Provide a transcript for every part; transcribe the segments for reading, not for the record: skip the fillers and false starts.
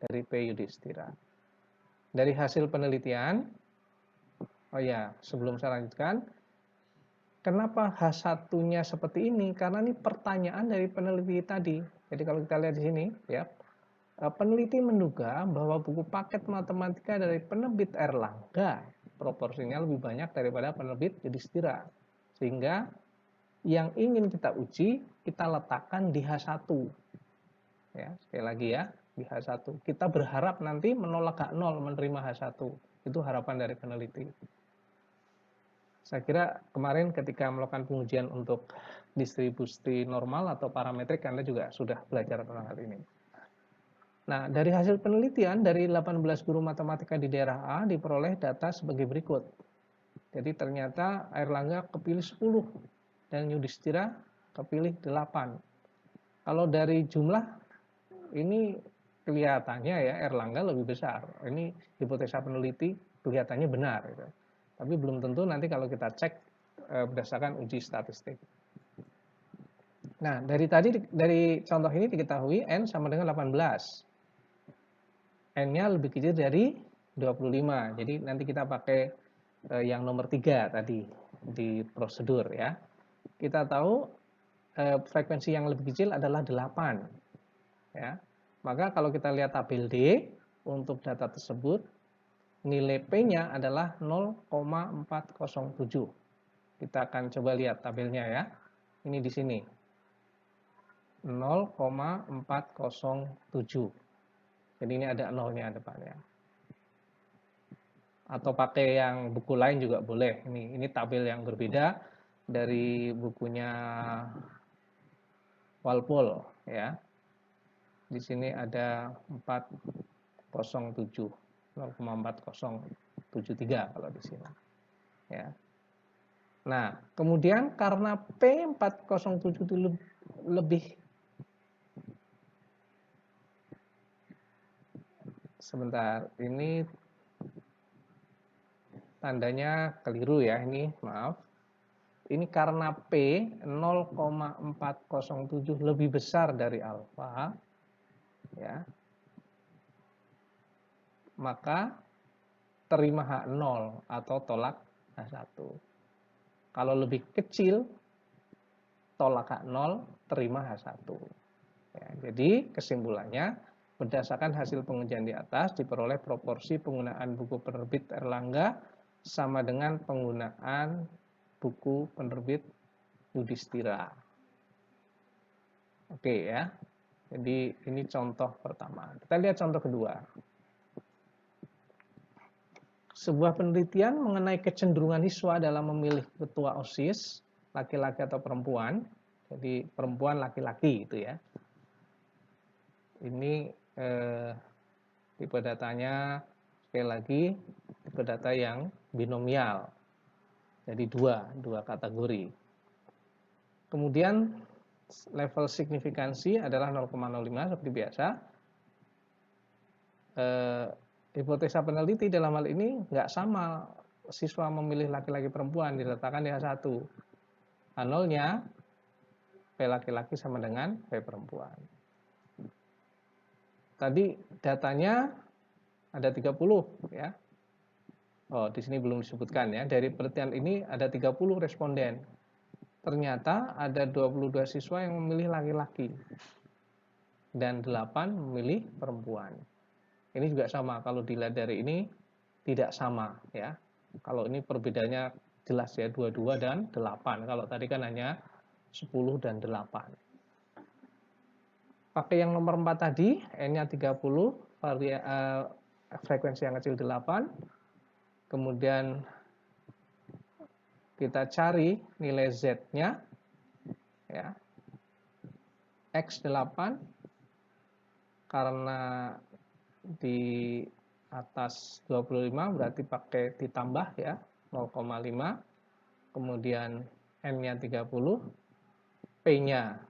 dari P Yudhistira. Dari hasil penelitian, oh ya, sebelum saya lanjutkan, kenapa H1-nya seperti ini? Karena ini pertanyaan dari peneliti tadi. Jadi kalau kita lihat di sini, ya, peneliti menduga bahwa buku paket matematika dari penerbit Erlangga proporsinya lebih banyak daripada penerbit Yudhistira. Sehingga yang ingin kita uji, kita letakkan di H1. Ya, sekali lagi ya, di H1. Kita berharap nanti menolak H0, menerima H1. Itu harapan dari peneliti. Saya kira kemarin ketika melakukan pengujian untuk distribusi normal atau parametrik, Anda juga sudah belajar tentang hal ini. Nah, dari hasil penelitian dari 18 guru matematika di daerah A diperoleh data sebagai berikut. Jadi ternyata Airlangga kepilih 10 dan Yudhistira kepilih 8. Kalau dari jumlah ini kelihatannya ya Erlangga lebih besar. Ini hipotesa peneliti kelihatannya benar gitu. Tapi belum tentu nanti kalau kita cek berdasarkan uji statistik. Nah, dari contoh ini diketahui N sama dengan 18. N-nya lebih kecil dari 25. Jadi nanti kita pakai yang nomor 3 tadi di prosedur ya. Kita tahu frekuensi yang lebih kecil adalah 8. Ya. Maka kalau kita lihat tabel D untuk data tersebut, nilai P-nya adalah 0,407. Kita akan coba lihat tabelnya ya. Ini di sini. 0,407. Jadi ini ada nolnya depannya. Atau pakai yang buku lain juga boleh. Ini tabel yang berbeda dari bukunya Walpole ya. Di sini ada 407, 0,4073 kalau di sini. Ya. Nah, kemudian karena P407 itu lebih sebentar, ini tandanya keliru ya, ini maaf. Ini karena P 0,407 lebih besar dari alfa, ya, maka terima H0 atau tolak H1. Kalau lebih kecil, tolak H0, terima H1. Ya, jadi kesimpulannya, berdasarkan hasil pengujian di atas, diperoleh proporsi penggunaan buku penerbit Erlangga sama dengan penggunaan buku penerbit Yudhistira. Oke ya. Jadi ini contoh pertama. Kita lihat contoh kedua. Sebuah penelitian mengenai kecenderungan siswa dalam memilih ketua OSIS, laki-laki atau perempuan. Jadi perempuan laki-laki itu ya. Ini tipe datanya sekali lagi tipe data yang binomial. Jadi dua kategori. Kemudian level signifikansi adalah 0,05 seperti biasa. Hipotesa peneliti dalam hal ini nggak sama siswa memilih laki-laki perempuan, diletakkan di H1. H0-nya P laki-laki sama dengan P perempuan. Tadi datanya ada 30 ya. Oh, di sini belum disebutkan ya. Dari penelitian ini ada 30 responden. Ternyata ada 22 siswa yang memilih laki-laki dan 8 memilih perempuan. Ini juga sama, kalau dilihat dari ini tidak sama ya. Kalau ini perbedaannya jelas ya, 22 dan 8. Kalau tadi kan hanya 10 dan 8. Pakai yang nomor 4 tadi, N-nya 30, frekuensi yang kecil 8. Kemudian kita cari nilai Z-nya ya. X8 karena di atas 25 berarti pakai ditambah ya 0,5. Kemudian N-nya 30, P-nya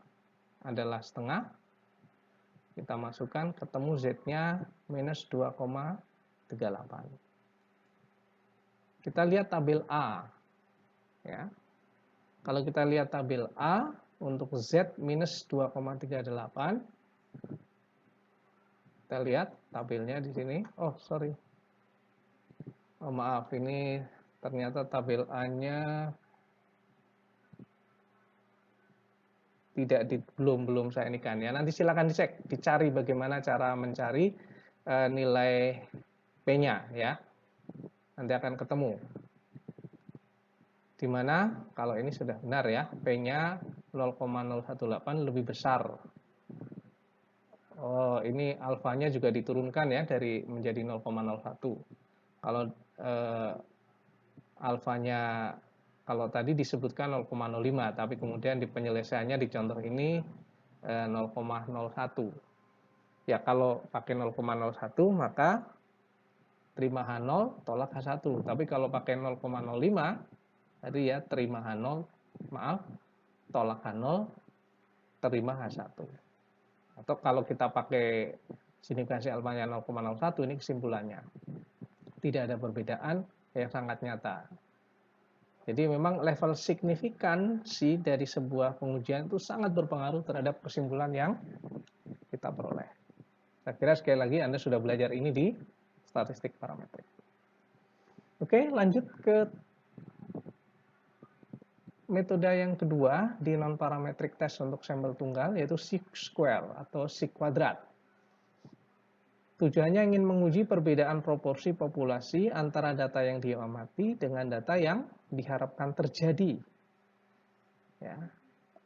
adalah setengah. Kita masukkan, ketemu Z-nya minus 2,38. Kita lihat tabel A. Ya. Kalau kita lihat tabel A, untuk Z minus 2,38, Kita lihat tabelnya di sini. Oh, sorry. Oh, maaf, ini ternyata tabel A-nya belum saya ini kan ya. Nanti silakan dicek, dicari bagaimana cara mencari nilai P-nya ya. Nanti akan ketemu. Dimana kalau ini sudah benar ya, P-nya 0,018 lebih besar. Oh, ini alfanya juga diturunkan ya dari menjadi 0,01. Kalau alfanya kalau tadi disebutkan 0,05, tapi kemudian di penyelesaiannya di contoh ini 0,01. Ya, kalau pakai 0,01 maka terima H0 tolak H1. Tapi kalau pakai 0,05 tadi ya terima H0, maaf, tolak H0, terima H1. Atau kalau kita pakai signifikansi alfanya 0,01, ini kesimpulannya. Tidak ada perbedaan yang sangat nyata. Jadi memang level signifikansi dari sebuah pengujian itu sangat berpengaruh terhadap kesimpulan yang kita peroleh. Saya kira sekali lagi Anda sudah belajar ini di statistik parametrik. Oke, lanjut ke metode yang kedua di non-parametric test untuk sampel tunggal, yaitu Chi-square atau Chi-kuadrat. Tujuannya ingin menguji perbedaan proporsi populasi antara data yang diamati dengan data yang diharapkan terjadi. Ya.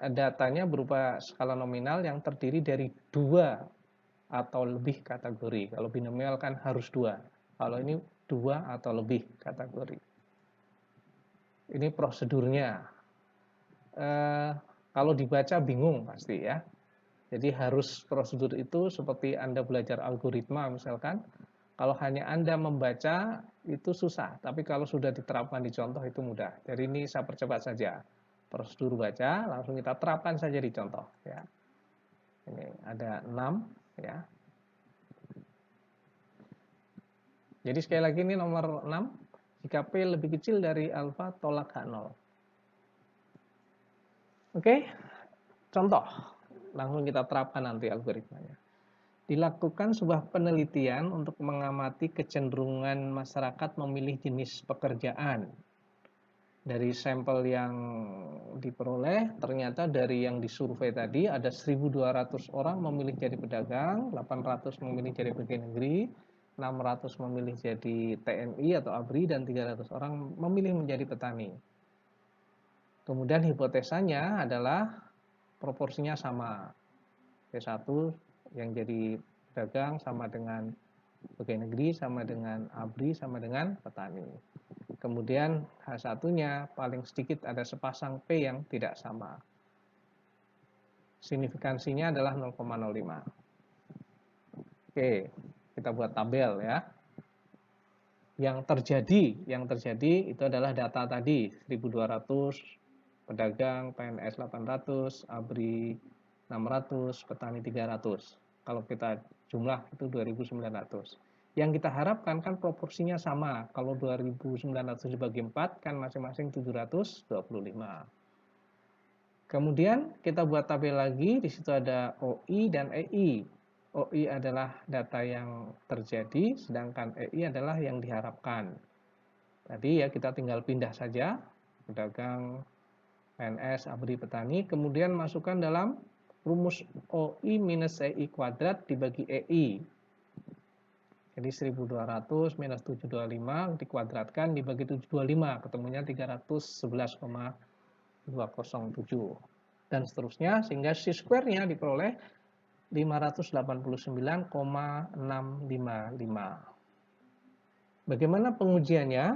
Datanya berupa skala nominal yang terdiri dari 2 atau lebih kategori. Kalau binomial kan harus 2. Kalau ini 2 atau lebih kategori. Ini prosedurnya. Kalau dibaca bingung pasti ya. Jadi harus prosedur itu seperti Anda belajar algoritma misalkan. Kalau hanya Anda membaca itu susah, tapi kalau sudah diterapkan di contoh itu mudah. Jadi ini saya percepat saja. Prosedur baca langsung kita terapkan saja di contoh ya. Ini ada 6 ya. Jadi sekali lagi ini nomor 6, jika P lebih kecil dari alfa tolak H0. Oke, contoh, langsung kita terapkan nanti algoritmanya. Dilakukan sebuah penelitian untuk mengamati kecenderungan masyarakat memilih jenis pekerjaan. Dari sampel yang diperoleh, ternyata dari yang disurvei tadi ada 1.200 orang memilih jadi pedagang, 800 memilih jadi pegawai negeri, 600 memilih jadi TNI atau ABRI, dan 300 orang memilih menjadi petani. Kemudian hipotesanya adalah proporsinya sama. P1 yang jadi pedagang sama dengan pegawai negeri, sama dengan ABRI, sama dengan petani. Kemudian H1-nya paling sedikit ada sepasang P yang tidak sama. Signifikansinya adalah 0,05. Oke, kita buat tabel ya. Yang terjadi itu adalah data tadi, 1.200 pedagang, PNS 800, ABRI 600, petani 300. Kalau kita jumlah itu 2.900. Yang kita harapkan kan proporsinya sama. Kalau 2.900 dibagi 4 kan masing-masing 725. Kemudian kita buat tabel lagi, di situ ada OI dan EI. OI adalah data yang terjadi, sedangkan EI adalah yang diharapkan. Tadi ya kita tinggal pindah saja, pedagang, PNS, ABRI, petani, kemudian masukkan dalam rumus OI minus EI kuadrat dibagi EI. Jadi 1.200 minus 725 dikuadratkan dibagi 725, ketemunya 311,207. Dan seterusnya, sehingga Chi-square-nya diperoleh 589,655. Bagaimana pengujiannya?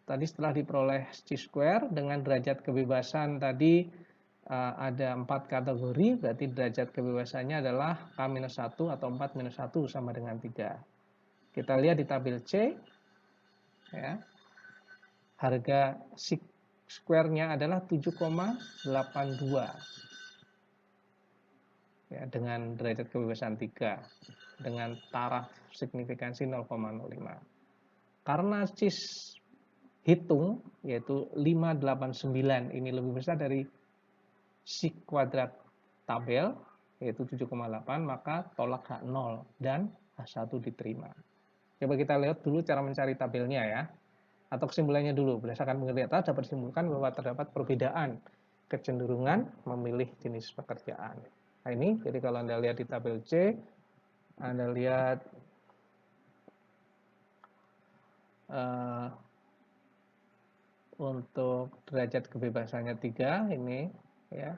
Tadi setelah diperoleh Chi-square dengan derajat kebebasan tadi ada 4 kategori, berarti derajat kebebasannya adalah K-1 atau 4-1 sama dengan 3. Kita lihat di tabel C, ya, harga Chi-square-nya adalah 7,82. Ya, dengan derajat kebebasan 3 dengan taraf signifikansi 0,05. Karena CIS hitung yaitu 589 ini lebih besar dari Chi kuadrat tabel yaitu 7,8, maka tolak H0 dan H1 diterima. Coba kita lihat dulu cara mencari tabelnya ya, atau kesimpulannya dulu. Berdasarkan pengertian atas dapat disimpulkan bahwa terdapat perbedaan kecenderungan memilih jenis pekerjaan. Nah ini, jadi kalau Anda lihat di tabel C, Anda lihat untuk derajat kebebasannya 3 ini ya.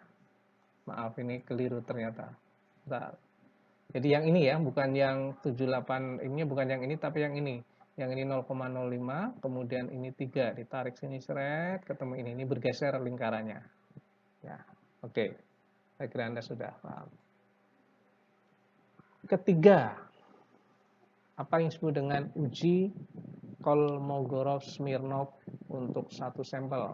Maaf ini keliru ternyata. Bentar. Jadi yang ini ya, bukan yang 78 ini, bukan yang ini tapi yang ini. Yang ini 0,05, kemudian ini 3, ditarik sini seret, ketemu ini bergeser lingkarannya. Ya, oke. Saya kira Anda sudah paham. Ketiga, apa yang disebut dengan uji Kolmogorov-Smirnov untuk satu sampel.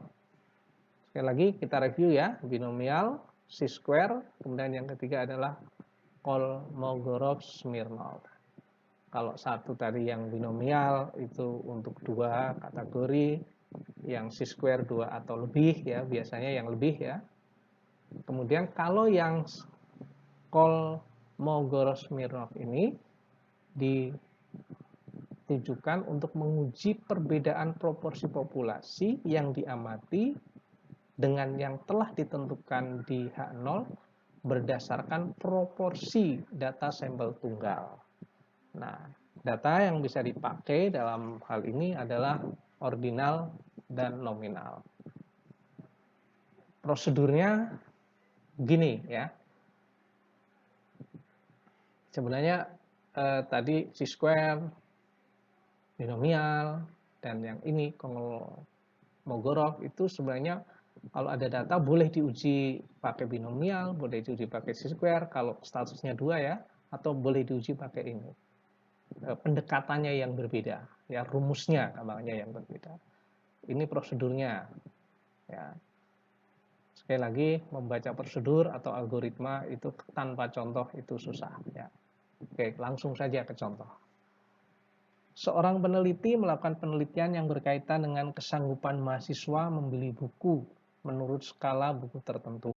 Sekali lagi kita review ya, binomial, C-square, kemudian yang ketiga adalah Kolmogorov-Smirnov. Kalau satu tadi yang binomial itu untuk 2 kategori, yang C-square 2 atau lebih ya, biasanya yang lebih ya. Kemudian kalau yang Kolmogorov-Smirnov ini ditujukan untuk menguji perbedaan proporsi populasi yang diamati dengan yang telah ditentukan di H0 berdasarkan proporsi data sampel tunggal. Nah, data yang bisa dipakai dalam hal ini adalah ordinal dan nominal. Prosedurnya gini ya. Sebenarnya tadi C-square, binomial, dan yang ini Kolmogorov itu sebenarnya kalau ada data boleh diuji pakai binomial, boleh diuji pakai C-square kalau statusnya 2 ya, atau boleh diuji pakai ini. Pendekatannya yang berbeda, ya rumusnya gampangnya yang berbeda. Ini prosedurnya. Ya. Sekali lagi membaca prosedur atau algoritma itu tanpa contoh itu susah ya. Oke, langsung saja ke contoh. Seorang peneliti melakukan penelitian yang berkaitan dengan kesanggupan mahasiswa membeli buku menurut skala buku tertentu.